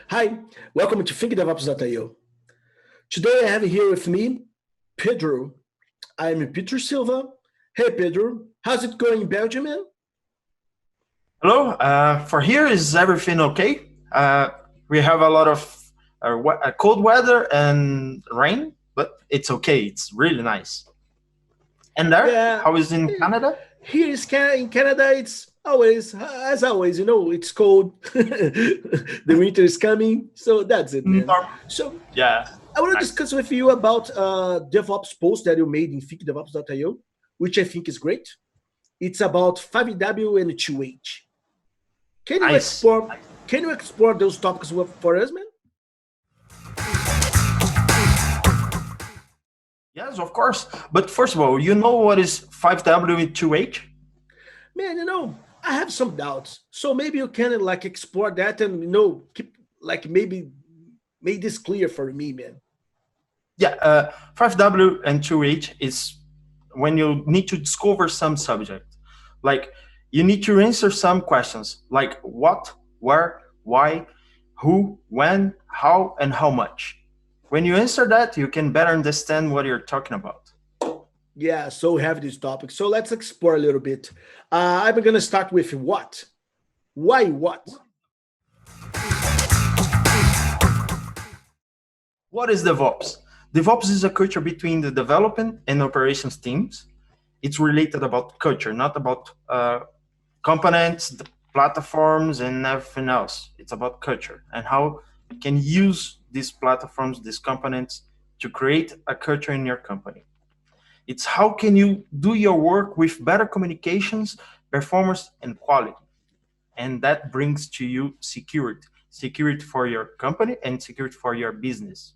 Hi, welcome to DevOps.io. Today I have here with me Pedro. I'm Peter Silva. Hey Pedro, how's it going in Belgium, man? Hello. For here, is everything okay? We have a lot of cold weather and rain, but it's okay. It's really nice. And there, Yeah, how is in eh, Canada? here is in Canada. It's always, as always, it's cold. The winter is coming, so that's it, man. Norm. So Yeah, I want to nice. discuss with you about DevOps post that you made in DevOps.io, which I think is great. It's about 5W and 2H. Can you Nice. explore? Can you explore those topics for us, man? Yes, of course. But first of all, you know what is 5W and 2H? Man, I have some doubts. So maybe you can explore that and keep maybe make this clear for me, man. Yeah, 5W and 2H is when you need to discover some subject. Like you need to answer some questions like what, where, why, who, when, how, and how much. When you answer that, you can better understand what you're talking about. Yeah, so we have this topic. So let's explore a little bit. I'm gonna start with what? Why what? What is DevOps? DevOps is a culture between the development and operations teams. It's related about culture, not about components, the platforms, and everything else. It's about culture and how you can use these platforms, these components to create a culture in your company. It's how can you do your work with better communications, performance, and quality. And that brings to you security, security for your company and security for your business.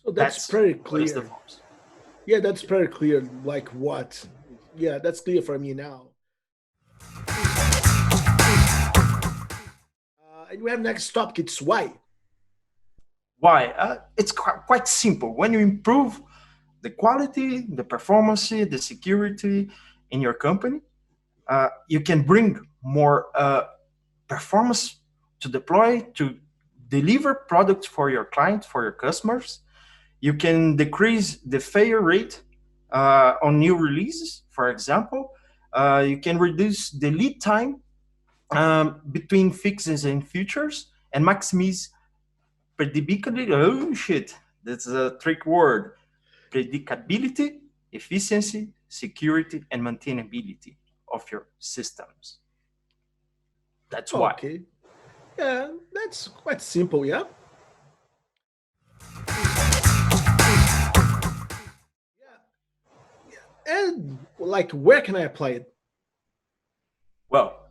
So that's That's pretty what is clear. DevOps. Yeah, that's pretty clear. Like what? Yeah, that's clear for me now. And we have next topic. It's why. Why? It's quite simple. When you improve the quality, the performance, the security in your company, you can bring more performance to deploy, to deliver products for your clients, for your customers. You can decrease the failure rate on new releases, for example. You can reduce the lead time between fixes and features and maximize predictability. Oh shit, that's a trick word. Predictability, efficiency, security, and maintainability of your systems. That's why. Okay. Yeah, that's quite simple. Yeah. And where can I apply it? Well,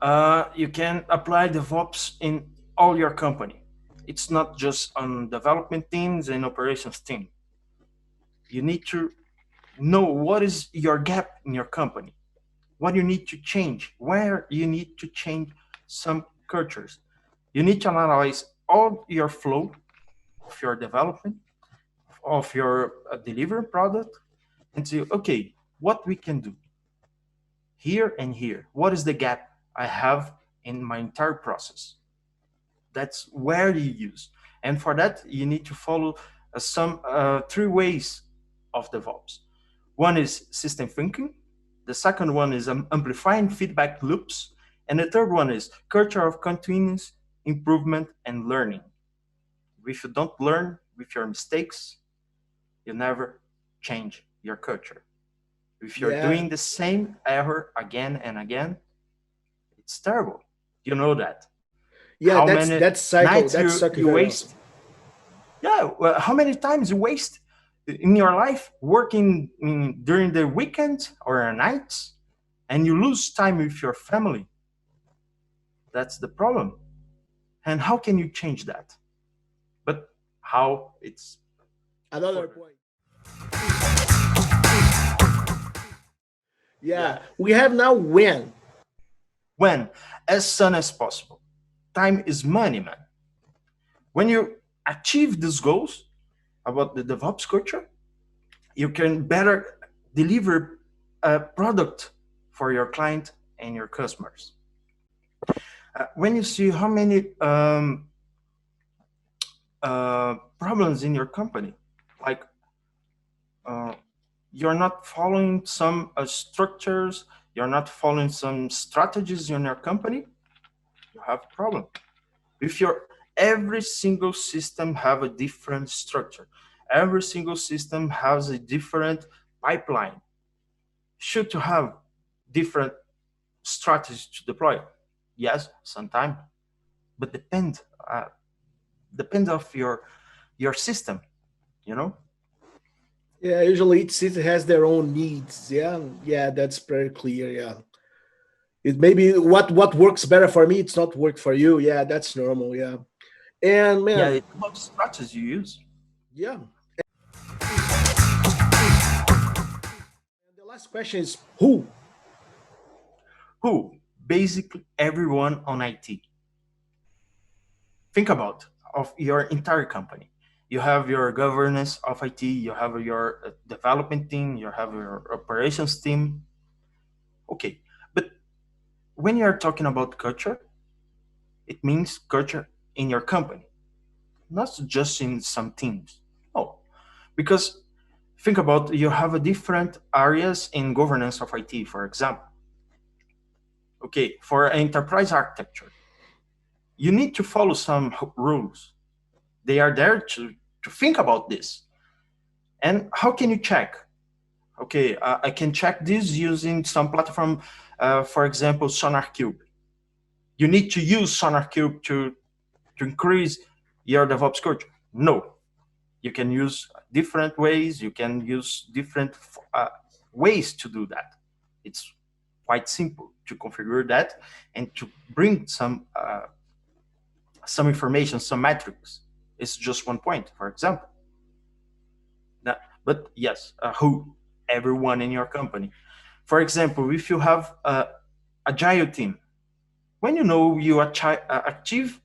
you can apply DevOps in all your company. It's not just on development teams and operations team. You need to know what is your gap in your company, what you need to change, where you need to change some cultures. You need to analyze all your flow of your development, of your delivery product, and say, okay, what we can do here and here. What is the gap I have in my entire process? That's where you use. And for that, you need to follow some three ways of DevOps. One is system thinking. The second one is amplifying feedback loops. And the third one is culture of continuous improvement and learning. If you don't learn with your mistakes, you never change your culture. If you're Yeah. doing the same error again and again, it's terrible. You know that. Yeah, How that's many that cycle. nights That cycle you very often. waste? Yeah, well, how many times you waste in your life working during the weekend or nights, and you lose time with your family? That's the problem. And how can you change that? But how it's Another further. point. Yeah. Yeah, we have now when. When? As soon as possible. Time is money, man. When you achieve these goals about the DevOps culture, you can better deliver a product for your client and your customers. When you see how many problems in your company, like uh, you're not following some structures, you're not following some strategies in your company, you have a problem. If your every single system have a different structure, every single system has a different pipeline, should to have different strategies to deploy. Yes, sometimes, but uh, depends of your system, you know. Yeah, usually each city has their own needs. Yeah, yeah, that's very clear. Yeah, it maybe what works better for me, it's not work for you. Yeah, that's normal. Yeah, and Yeah, man, it's what strategies you use. yeah. And the last question is who? Who? Basically everyone on IT. Think about of your entire company. You have your governance of IT, you have your development team, you have your operations team. Okay, but when you are talking about culture, it means culture in your company, not just in some teams. No, because think about you have a different areas in governance of IT, for example. Okay, for enterprise architecture, you need to follow some rules. They are there to think about this. And how can you check? Okay, I can check this using some platform, for example, SonarCube. You need to use SonarCube to increase your DevOps culture. No, you can use different ways. You can use different ways to do that. It's quite simple to configure that and to bring some information, some metrics. It's just one point, for example. Now, but yes, who? Everyone in your company. For example, if you have a agile team, when you know you achieve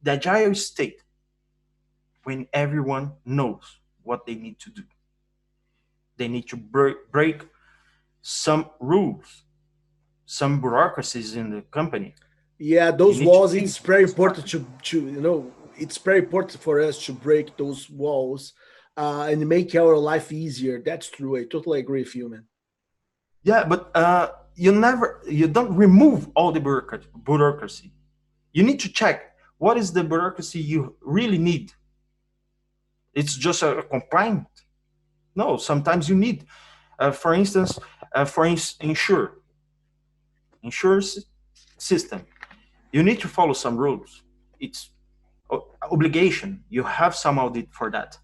the agile state, when everyone knows what they need to do, they need to break some rules, some bureaucracies in the company. Yeah, You those need to walls. think It's very important strategy. to it's very important for us to break those walls and make our life easier. That's true. I totally agree with you, man. Yeah, but you don't remove all the bureaucracy. You need to check what is the bureaucracy you really need. It's just a complaint. No, sometimes you need, for instance, insurance system. You need to follow some rules. It's obligation. You have some audit for that.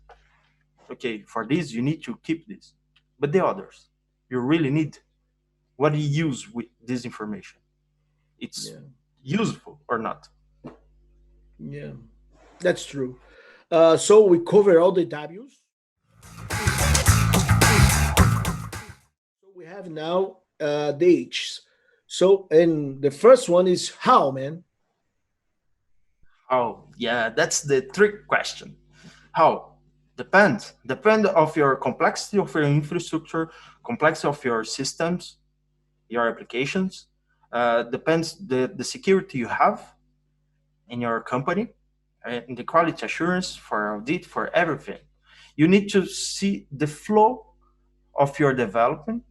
Okay, for this you need to keep this, but the others, you really need. What do you use with this information? It's Yeah, useful or not? yeah, that's true. So we cover all the W's. So we have now the H's. So and the first one is how, man. Oh, yeah, that's the trick question. How? Depend of your complexity of your infrastructure, complexity of your systems, your applications. Depends the security you have in your company, and the quality assurance for audit for everything. You need to see the flow of your development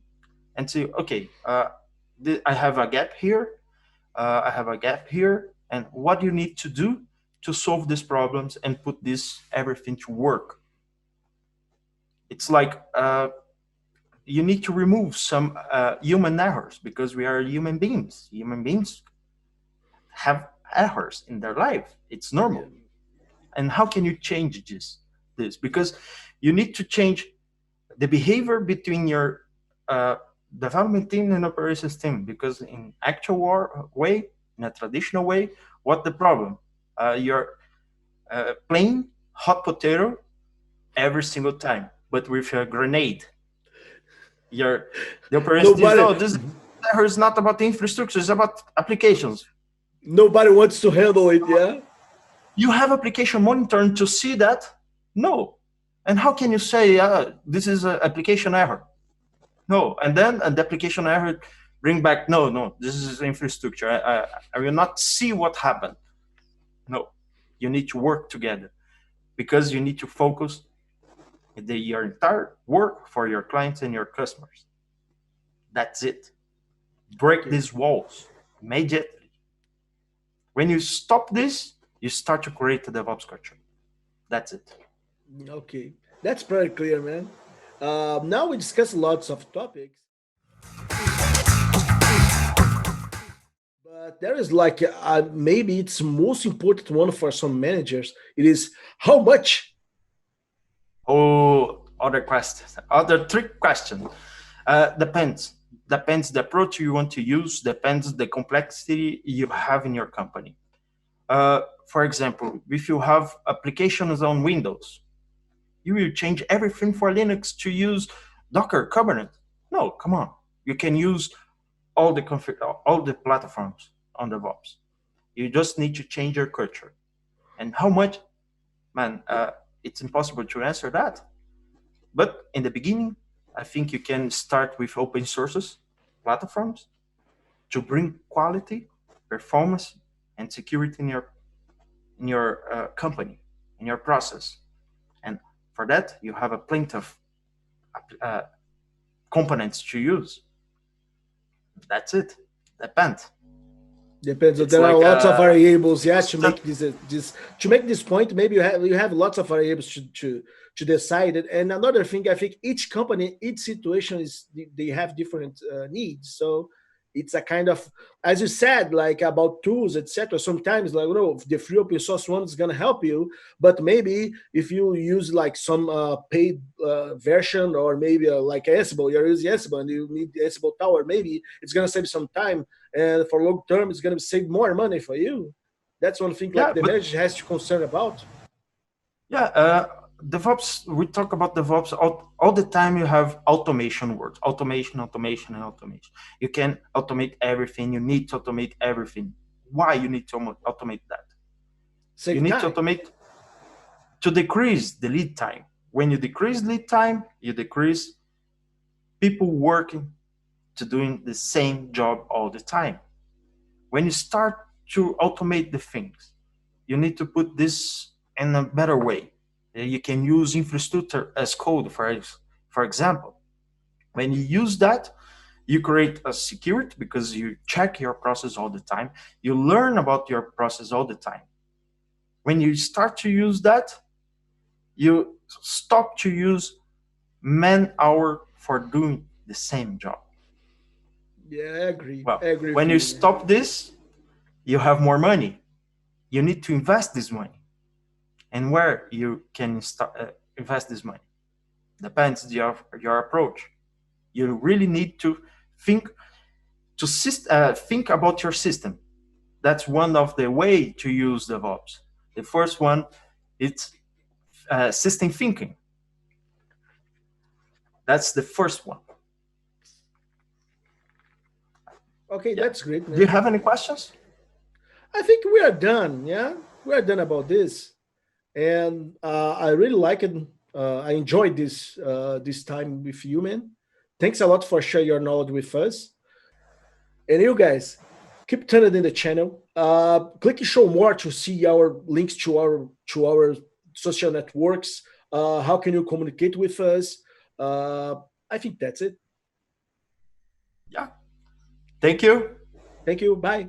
and say, okay, I have a gap here, I have a gap here, and what you need to do to solve these problems and put this everything to work. It's like you need to remove some human errors because we are human beings. Human beings have errors in their life. It's Yeah, normal. And how can you change this? Because you need to change the behavior between your uh, development team and operations team. Because in actual way, in a traditional way, what the problem? You're playing hot potato every single time, but with a grenade. Your the operations team, nobody, no, this error is not about the infrastructure; it's about applications. nobody wants to handle it. Yeah, You have application monitoring to see that? No. And how can you say this is an application error? No. And then the application error bring back, no, this is infrastructure. I will not see what happened. No. You need to work together. because you need to focus your entire work for your clients and your customers. That's it. Break Okay. these walls immediately. When you stop this, you start to create a DevOps culture. That's it. Okay. That's pretty clear, man. Now we discussed lots of topics, but there is like maybe it's most important one for some managers. It is how much. Oh, other questions, other trick question. Depends. Depends the approach you want to use. Depends the complexity you have in your company. For example, if you have applications on Windows, you will change everything for Linux to use Docker Kubernetes. No, come on. You can use all the platforms on DevOps. You just need to change your culture. And how much, man? It's impossible to answer that. But in the beginning, I think you can start with open sources platforms to bring quality, performance, and security in your company, in your process. And for that, you have a plenty of uh, components to use. That's it. Depends. Depends. It's There are like lots of variables. Yeah, to system. make this to make this point, maybe you have lots of variables to decide it. And another thing, I think each company, each situation is they have different needs. So it's a kind of, as you said, like about tools, etc. Sometimes, like the free open source one is gonna help you, but maybe if you use like some paid version, or maybe like Ansible, you're using Ansible and you need the Ansible Tower, maybe it's gonna save some time, and for long term it's going to save more money for you. That's one thing like Yeah, the but manager has to concern about. yeah, DevOps. We talk about DevOps all the time. You have automation words, automation, automation, and automation. You can automate everything. You need to automate everything. Why you need to automate that? You Save need to time. automate to decrease the lead time. When you decrease lead time, you decrease people working to doing the same job all the time. When you start to automate the things, you need to put this in a better way. You can use infrastructure as code, for example. When you use that, you create a security because you check your process all the time. You learn about your process all the time. When you start to use that, you stop to use man hour for doing the same job. Yeah, I Well, agree with when you you, man. stop this, you have more money. You need to invest this money. And where you can invest this money depends on your approach. You really need to think think about your system. That's one of the way to use DevOps. The first one, it's system thinking. That's the first one. Okay, Yeah. that's great, Do you man. have any questions? I think we are done. Yeah, we are done about this, and I really like it. I enjoyed this time with you, man. Thanks a lot for sharing your knowledge with us. And you guys, keep tuning in the channel. Click show more to see our links to our social networks. How can you communicate with us? Uh, I think that's it. Yeah. Thank you. Thank you. Bye.